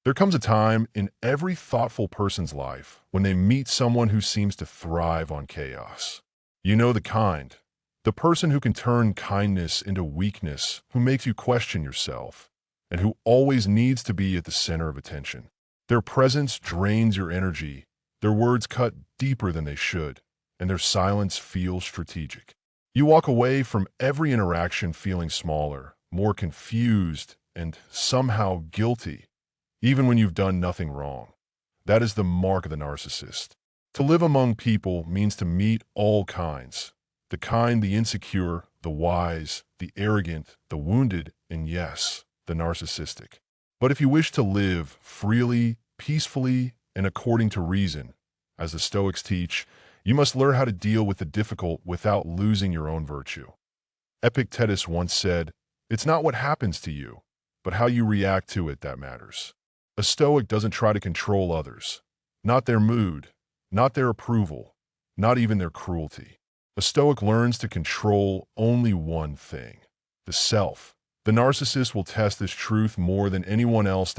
There comes a time in every thoughtful person's life when they meet someone who seems to thrive on chaos. You know the kind. The person who can turn kindness into weakness, who makes you question yourself, and who always needs to be at the center of attention. Their presence drains your energy, their words cut deeper than they should, and their silence feels strategic. You walk away from every interaction feeling smaller, more confused, and somehow guilty, even when you've done nothing wrong. That is the mark of the narcissist. To live among people means to meet all kinds. The kind, the insecure, the wise, the arrogant, the wounded, and yes, the narcissistic. But if you wish to live freely, peacefully, and according to reason, as the Stoics teach, you must learn how to deal with the difficult without losing your own virtue. Epictetus once said, "It's not what happens to you, but how you react to it that matters." A Stoic doesn't try to control others, not their mood, not their approval, not even their cruelty. A Stoic learns to control only one thing, the self. The narcissist will test this truth more than anyone else.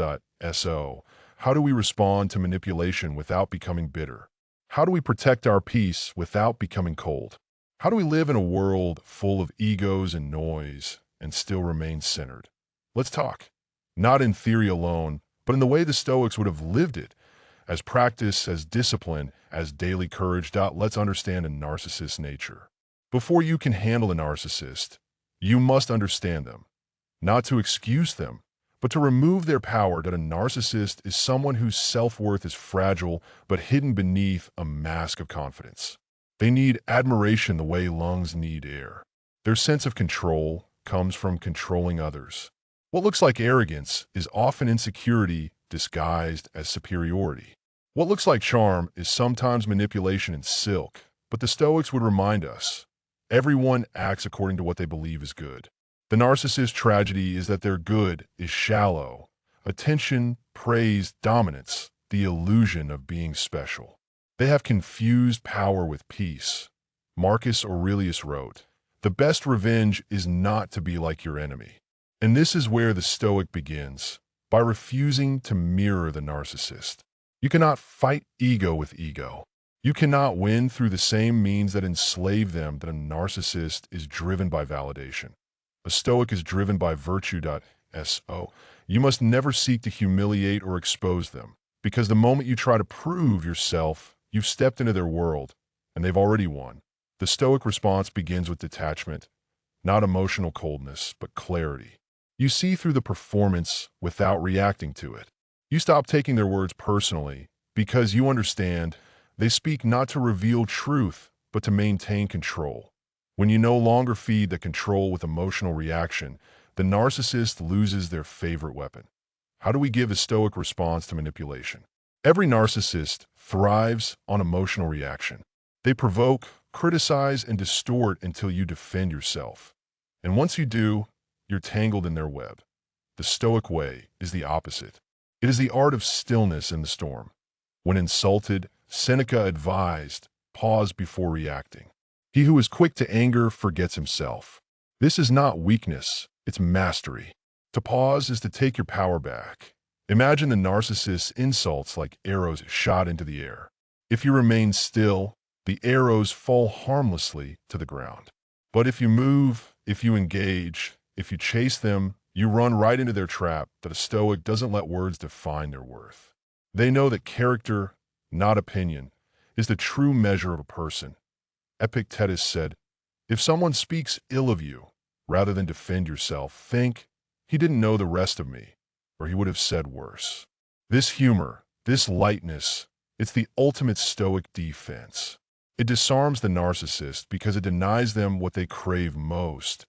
So, how do we respond to manipulation without becoming bitter? How do we protect our peace without becoming cold? How do we live in a world full of egos and noise and still remain centered? Let's talk. Not in theory alone, but in the way the Stoics would have lived it, as practice, as discipline, as daily courage. Let's understand a narcissist's nature. Before you can handle a narcissist, you must understand them, not to excuse them, but to remove their power. That a narcissist is someone whose self-worth is fragile, but hidden beneath a mask of confidence. They need admiration the way lungs need air. Their sense of control comes from controlling others. What looks like arrogance is often insecurity disguised as superiority. What looks like charm is sometimes manipulation and silk, but the Stoics would remind us, everyone acts according to what they believe is good. The narcissist's tragedy is that their good is shallow. Attention, praise, dominance, the illusion of being special. They have confused power with peace. Marcus Aurelius wrote, "The best revenge is not to be like your enemy." And this is where the Stoic begins, by refusing to mirror the narcissist. You cannot fight ego with ego. You cannot win through the same means that enslave them. That a narcissist is driven by validation. A Stoic is driven by virtue. So, you must never seek to humiliate or expose them, because the moment you try to prove yourself, you've stepped into their world, and they've already won. The Stoic response begins with detachment, not emotional coldness, but clarity. You see through the performance without reacting to it. You stop taking their words personally because you understand they speak not to reveal truth, but to maintain control. When you no longer feed the control with emotional reaction, the narcissist loses their favorite weapon. How do we give a Stoic response to manipulation? Every narcissist thrives on emotional reaction. They provoke, criticize, and distort until you defend yourself. And once you do, you're tangled in their web. The Stoic way is the opposite. It is the art of stillness in the storm. When insulted, Seneca advised, pause before reacting. He who is quick to anger forgets himself. This is not weakness, it's mastery. To pause is to take your power back. Imagine the narcissist's insults like arrows shot into the air. If you remain still, the arrows fall harmlessly to the ground. But if you move, if you engage, if you chase them, you run right into their trap. That a Stoic doesn't let words define their worth. They know that character, not opinion, is the true measure of a person. Epictetus said, "If someone speaks ill of you, rather than defend yourself, think, he didn't know the rest of me, or he would have said worse." This humor, this lightness, it's the ultimate Stoic defense. It disarms the narcissist because it denies them what they crave most.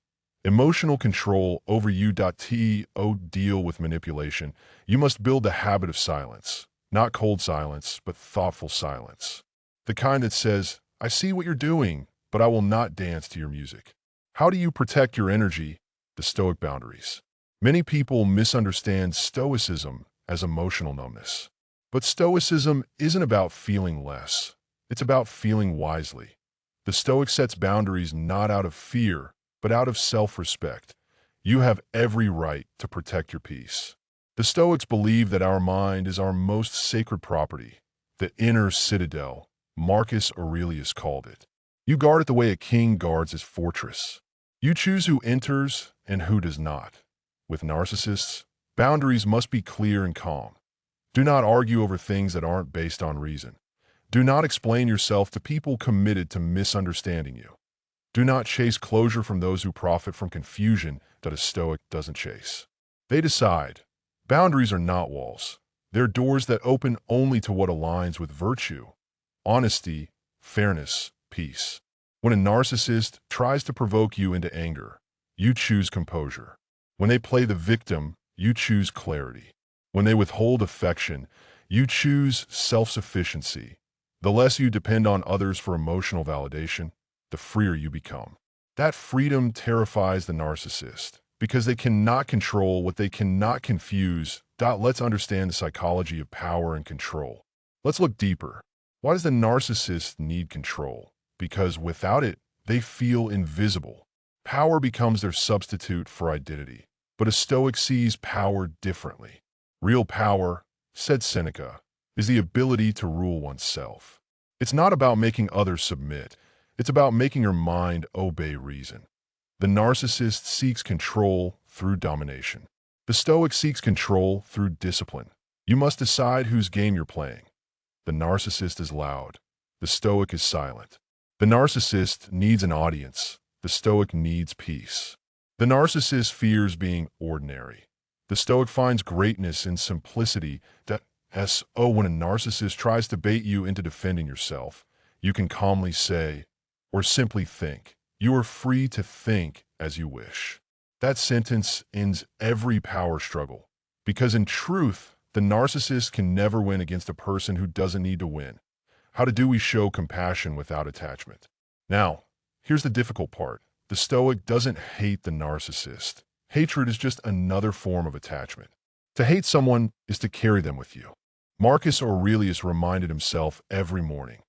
Emotional control over you. To deal with manipulation, you must build the habit of silence. Not cold silence, but thoughtful silence. The kind that says, "I see what you're doing, but I will not dance to your music." How do you protect your energy? The Stoic boundaries. Many people misunderstand Stoicism as emotional numbness. But Stoicism isn't about feeling less. It's about feeling wisely. The Stoic sets boundaries not out of fear, but out of self-respect. You have every right to protect your peace. The Stoics believe that our mind is our most sacred property, the inner citadel, Marcus Aurelius called it. You guard it the way a king guards his fortress. You choose who enters and who does not. With narcissists, boundaries must be clear and calm. Do not argue over things that aren't based on reason. Do not explain yourself to people committed to misunderstanding you. Do not chase closure from those who profit from confusion that a Stoic doesn't chase. They decide. Boundaries are not walls. They're doors that open only to what aligns with virtue, honesty, fairness, peace. When a narcissist tries to provoke you into anger, you choose composure. When they play the victim, you choose clarity. When they withhold affection, you choose self-sufficiency. The less you depend on others for emotional validation, the freer you become. That freedom terrifies the narcissist because they cannot control what they cannot confuse. Let's understand the psychology of power and control. Let's look deeper. Why does the narcissist need control? Because without it, they feel invisible. Power becomes their substitute for identity. But a Stoic sees power differently. Real power, said Seneca, is the ability to rule oneself. It's not about making others submit. It's about making your mind obey reason. The narcissist seeks control through domination. The Stoic seeks control through discipline. You must decide whose game you're playing. The narcissist is loud. The Stoic is silent. The narcissist needs an audience. The Stoic needs peace. The narcissist fears being ordinary. The Stoic finds greatness in simplicity. When a narcissist tries to bait you into defending yourself, you can calmly say, or simply think, you are free to think as you wish. That sentence ends every power struggle. Because in truth, the narcissist can never win against a person who doesn't need to win. How do we show compassion without attachment? Now, here's the difficult part. The Stoic doesn't hate the narcissist. Hatred is just another form of attachment. To hate someone is to carry them with you. Marcus Aurelius reminded himself every morning,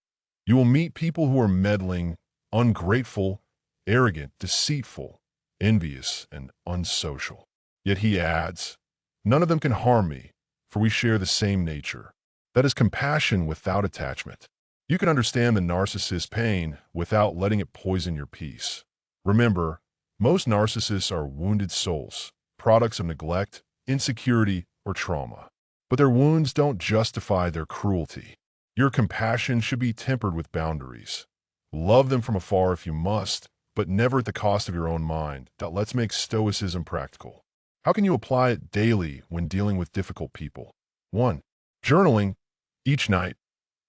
you will meet people who are meddling, ungrateful, arrogant, deceitful, envious, and unsocial. Yet he adds, none of them can harm me, for we share the same nature. That is compassion without attachment. You can understand the narcissist's pain without letting it poison your peace. Remember, most narcissists are wounded souls, products of neglect, insecurity, or trauma. But their wounds don't justify their cruelty. Your compassion should be tempered with boundaries. Love them from afar if you must, but never at the cost of your own mind. Let's make Stoicism practical. How can you apply it daily when dealing with difficult people? 1. Journaling. Each night,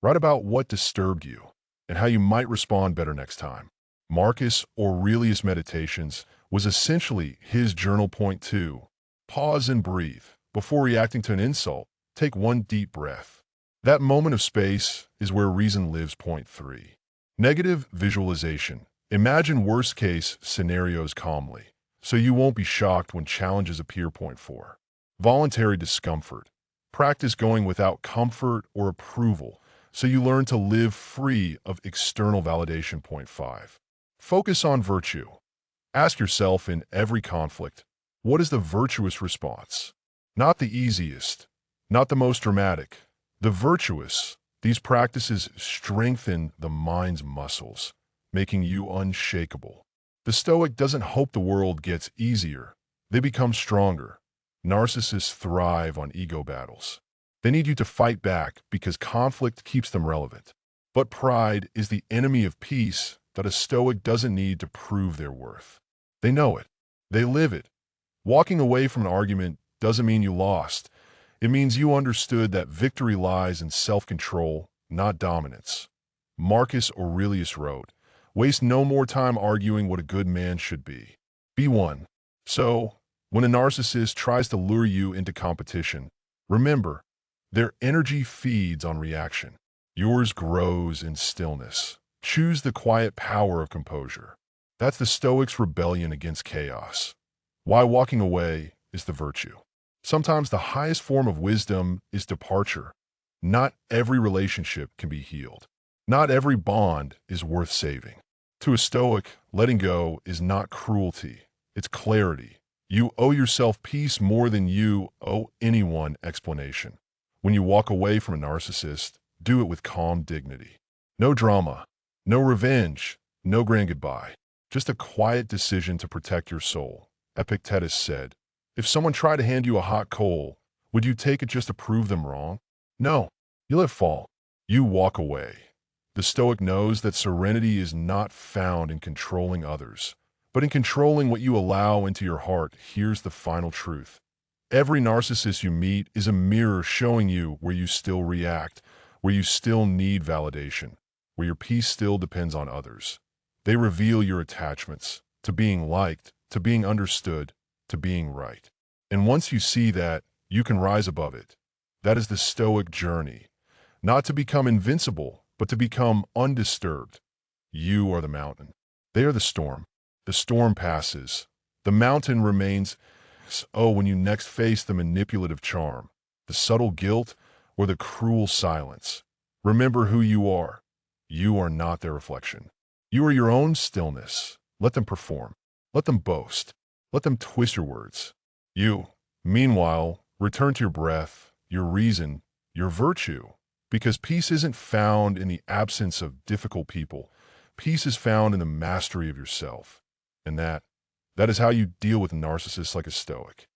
write about what disturbed you and how you might respond better next time. Marcus Aurelius' Meditations was essentially his journal. Point 2. Pause and breathe. Before reacting to an insult, take one deep breath. That moment of space is where reason lives. Point 3. Negative visualization. Imagine worst-case scenarios calmly, so you won't be shocked when challenges appear. Point 4. Voluntary discomfort. Practice going without comfort or approval, so you learn to live free of external validation. Point 5. Focus on virtue. Ask yourself in every conflict, what is the virtuous response? Not the easiest, not the most dramatic, the virtuous. These practices strengthen the mind's muscles, making you unshakable. The Stoic doesn't hope the world gets easier. They become stronger. Narcissists thrive on ego battles. They need you to fight back because conflict keeps them relevant. But pride is the enemy of peace that a Stoic doesn't need to prove their worth. They know it. They live it. Walking away from an argument doesn't mean you lost. It means you understood that victory lies in self-control, not dominance. Marcus Aurelius wrote, waste no more time arguing what a good man should be. Be one. So, when a narcissist tries to lure you into competition, remember, their energy feeds on reaction. Yours grows in stillness. Choose the quiet power of composure. That's the Stoic's rebellion against chaos. Why walking away is the virtue. Sometimes the highest form of wisdom is departure. Not every relationship can be healed. Not every bond is worth saving. To a Stoic, letting go is not cruelty. It's clarity. You owe yourself peace more than you owe anyone explanation. When you walk away from a narcissist, do it with calm dignity. No drama, no revenge, no grand goodbye. Just a quiet decision to protect your soul. Epictetus said, "If someone tried to hand you a hot coal, would you take it just to prove them wrong? No, you let it fall. You walk away." The Stoic knows that serenity is not found in controlling others, but in controlling what you allow into your heart. Here's the final truth. Every narcissist you meet is a mirror showing you where you still react, where you still need validation, where your peace still depends on others. They reveal your attachments to being liked, to being understood, to being right. And once you see that, you can rise above it. That is the Stoic journey. Not to become invincible, but to become undisturbed. You are the mountain. They are the storm. The storm passes. The mountain remains. Oh, when you next face the manipulative charm, the subtle guilt, or the cruel silence, remember who you are. You are not their reflection. You are your own stillness. Let them perform. Let them boast. Let them twist your words. You, meanwhile, return to your breath, your reason, your virtue. Because peace isn't found in the absence of difficult people. Peace is found in the mastery of yourself. And that is how you deal with narcissists like a Stoic.